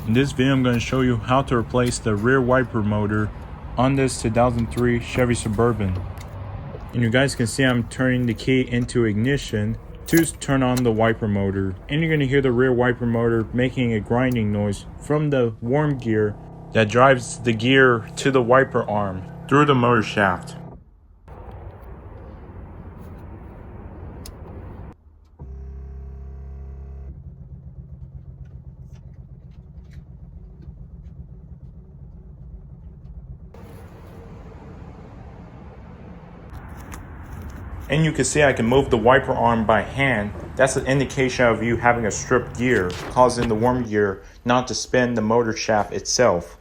In this video, I'm going to show you how to replace the rear wiper motor on this 2003 Chevy Suburban. And you guys can see I'm turning the key into ignition to turn on the wiper motor. And you're going to hear the rear wiper motor making a grinding noise from the worm gear that drives the gear to the wiper arm through the motor shaft. And you can see I can move the wiper arm by hand. That's an indication of you having a stripped gear, causing the worm gear not to spin the motor shaft itself.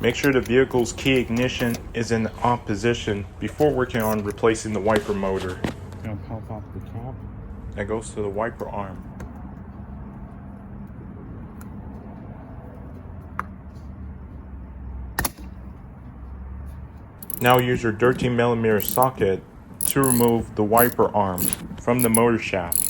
Make sure the vehicle's key ignition is in the on position before working on replacing the wiper motor. Now pop off the top. That goes to the wiper arm. Now use your 13mm socket to remove the wiper arm from the motor shaft.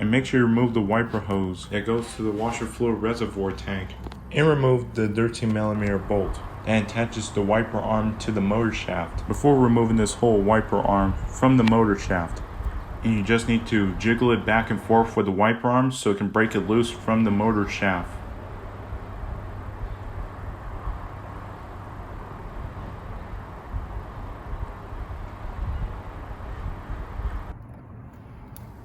And make sure you remove the wiper hose that goes to the washer fluid reservoir tank. And remove the 13mm bolt that attaches the wiper arm to the motor shaft before removing this whole wiper arm from the motor shaft. And you just need to jiggle it back and forth with the wiper arm so it can break it loose from the motor shaft.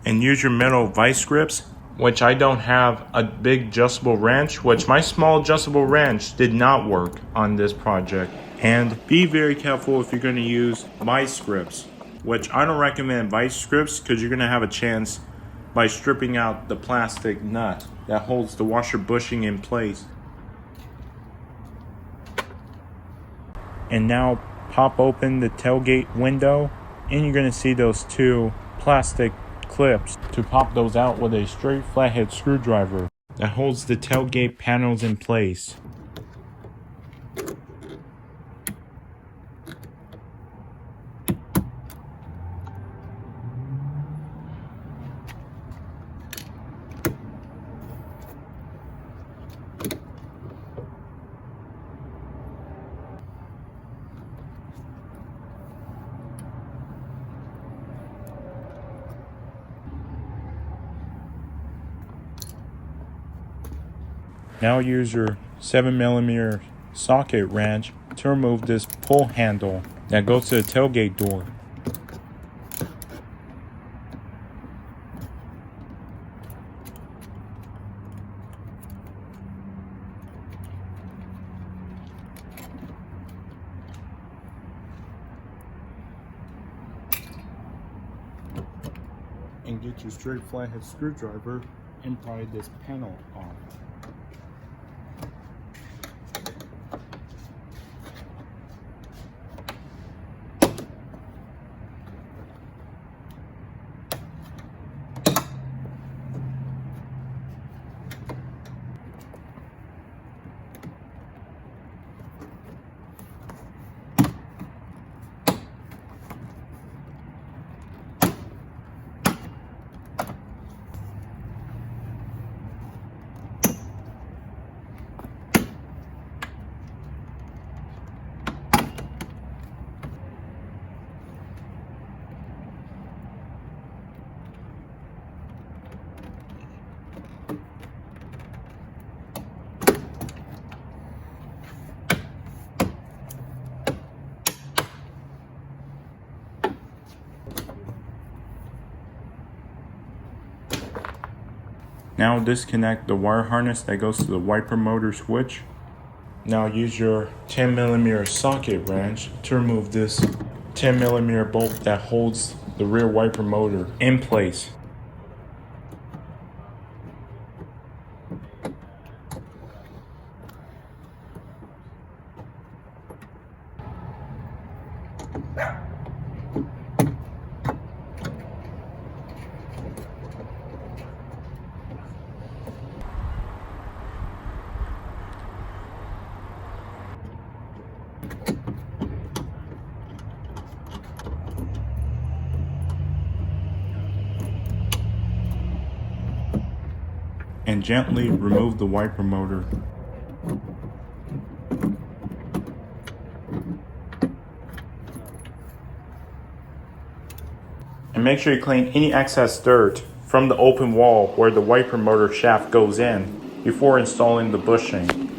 And use your metal vice grips, which I don't have a big adjustable wrench, which my small adjustable wrench did not work on this project. And be very careful if you're going to use vice grips, which I don't recommend vice grips because you're going to have a chance by stripping out the plastic nut that holds the washer bushing in place. And now pop open the tailgate window and you're going to see those two plastic clips. To pop those out with a straight flathead screwdriver that holds the tailgate panels in place. Now use your 7mm socket wrench to remove this pull handle that goes to the tailgate door. And get your straight flathead screwdriver and pry this panel off. Now disconnect the wire harness that goes to the wiper motor switch. Now use your 10mm socket wrench to remove this 10mm bolt that holds the rear wiper motor in place. And gently remove the wiper motor. And make sure you clean any excess dirt from the open wall where the wiper motor shaft goes in before installing the bushing.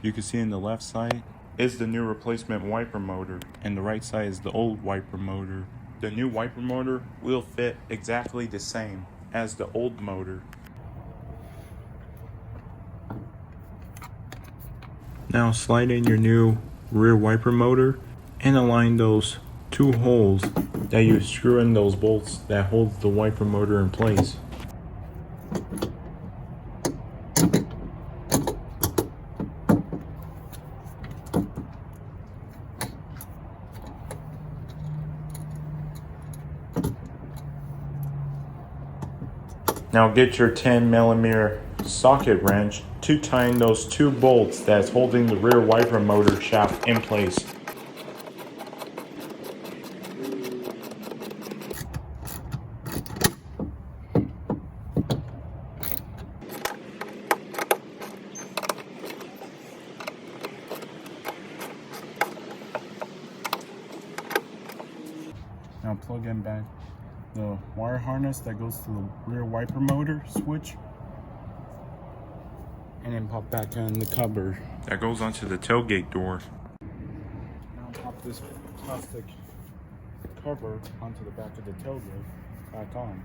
You can see in the left side is the new replacement wiper motor, and the right side is the old wiper motor. The new wiper motor will fit exactly the same as the old motor. Now slide in your new rear wiper motor and align those two holes that you screw in those bolts that hold the wiper motor in place. Now get your 10mm socket wrench to tighten those two bolts that's holding the rear wiper motor shaft in place. Now plug in back the wire harness that goes to the rear wiper motor switch, and then pop back on the cover that goes onto the tailgate door. Now pop this plastic cover onto the back of the tailgate back on.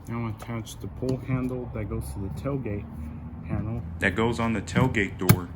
Now attach the pull handle that goes to the tailgate panel that goes on the tailgate door.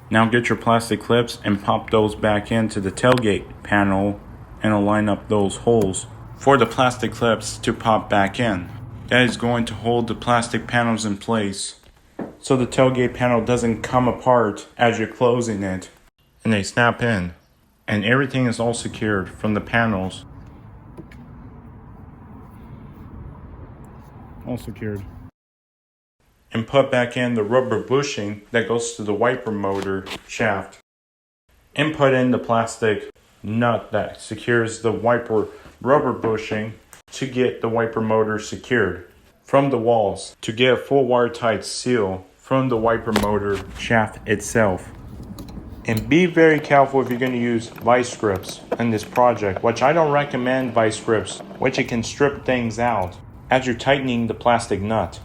Now get your plastic clips and pop those back into the tailgate panel and align up those holes for the plastic clips to pop back in. That is going to hold the plastic panels in place so the tailgate panel doesn't come apart as you're closing it, and they snap in, and everything is all secured from the panels. All secured. And put back in the rubber bushing that goes to the wiper motor shaft, and put in the plastic nut that secures the wiper rubber bushing to get the wiper motor secured from the walls to get a full watertight seal from the wiper motor shaft itself. And be very careful if you're going to use vice grips in this project, which I don't recommend vice grips, which it can strip things out as you're tightening the plastic nut.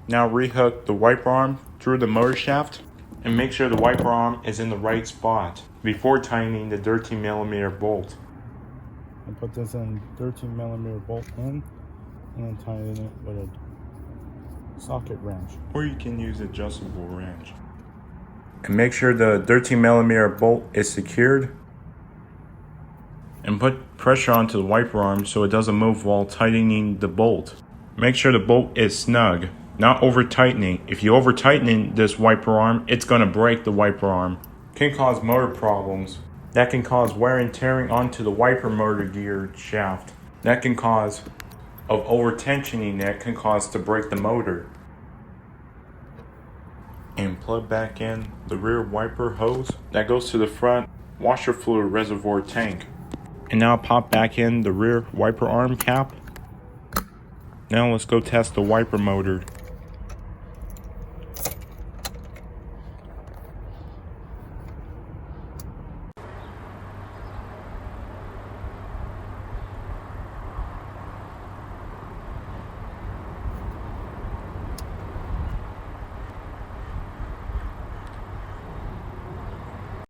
Now rehook the wiper arm through the motor shaft and make sure the wiper arm is in the right spot before tightening the 13mm bolt. I put this in 13mm bolt in and then tighten it with a socket wrench. Or you can use adjustable wrench. And make sure the 13mm bolt is secured. And put pressure onto the wiper arm so it doesn't move while tightening the bolt. Make sure the bolt is snug, not over tightening. If you over tighten this wiper arm, it's going to break the wiper arm. It can cause motor problems. That can cause wear and tearing onto the wiper motor gear shaft. That can cause of over tensioning that can cause to break the motor. And plug back in the rear wiper hose that goes to the front washer fluid reservoir tank. And now pop back in the rear wiper arm cap. Now let's go test the wiper motor.